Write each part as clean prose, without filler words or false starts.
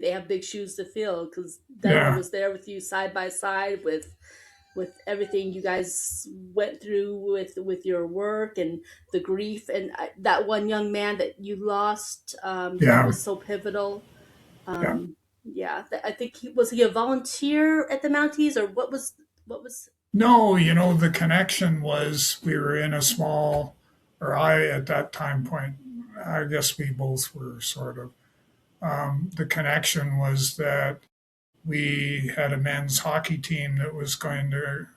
they have big shoes to fill because Deborah Yeah, was there with you side by side with everything you guys went through with your work and the grief and that one young man that you lost, that yeah, was so pivotal. yeah. Yeah, I think he a volunteer at the Mounties, or what was. No, the connection was we were in a small, or I at that time point, I guess we both were sort of. The connection was that we had a men's hockey team that was going to,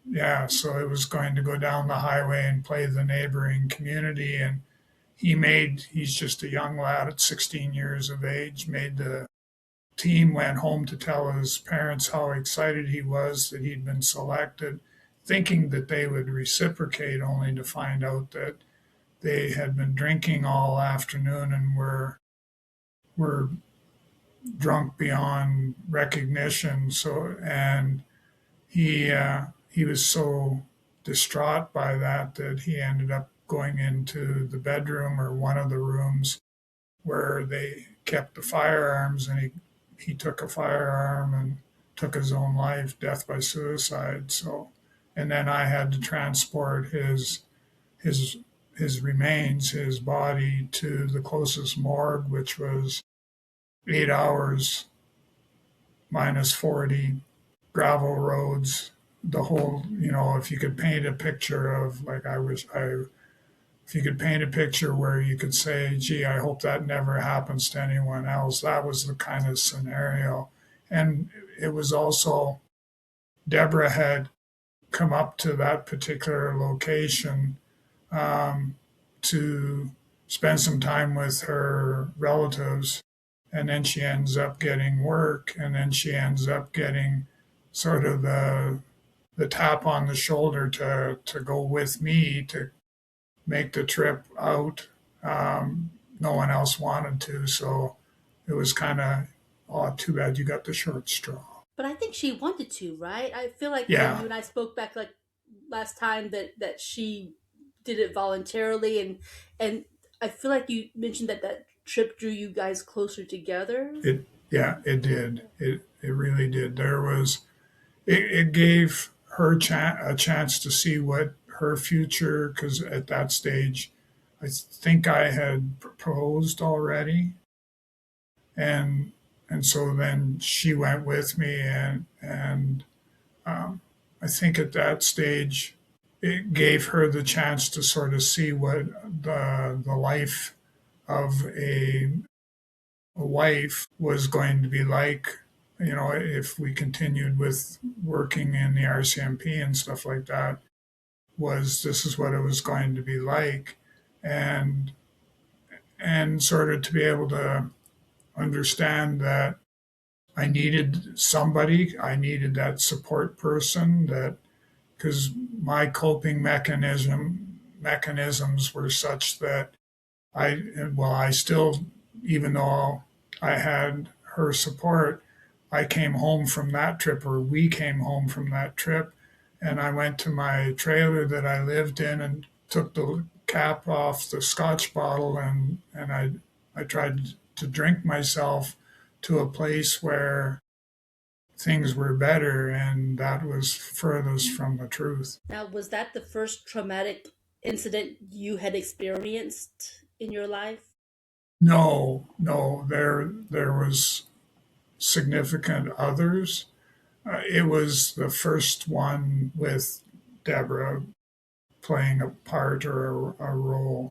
yeah, so it was going to go down the highway and play the neighboring community. And he's just a young lad at 16 years of age, made the team, went home to tell his parents how excited he was that he'd been selected, thinking that they would reciprocate, only to find out that they had been drinking all afternoon and were drunk beyond recognition. So, and he was so distraught by that that he ended up going into the bedroom or one of the rooms where they kept the firearms, and he took a firearm and took his own life, death by suicide. So, and then I had to transport his his remains, his body, to the closest morgue, which was 8 hours minus 40 gravel roads. The whole, if you could paint a picture of, like, if you could paint a picture where you could say, gee, I hope that never happens to anyone else, that was the kind of scenario. And it was also, Deborah had come up to that particular location, to spend some time with her relatives. And then she ends up getting work, and then she ends up getting sort of the tap on the shoulder to go with me to make the trip out. No one else wanted to, so it was kind of, oh, too bad you got the short straw. But I think she wanted to, right? I feel like when you Yeah, and I spoke back like last time that she did it voluntarily, and I feel like you mentioned that trip drew you guys closer together. it did. It really did. It gave her a chance to see what her future, because at that stage, I think I had proposed already, and so then she went with me, and I think at that stage it gave her the chance to sort of see what the life of a wife was going to be like. If we continued with working in the RCMP and stuff like that, was this is what it was going to be like, and sort of to be able to understand that I needed somebody, I needed that support person, that because my coping mechanisms were such that I still, even though I had her support, I came home from that trip, or we came home from that trip, and I went to my trailer that I lived in and took the cap off the scotch bottle, and I tried to drink myself to a place where things were better, and that was furthest from the truth. Now, was that the first traumatic incident you had experienced in your life? No, no, there was significant others. It was the first one with Deborah playing a part or a role.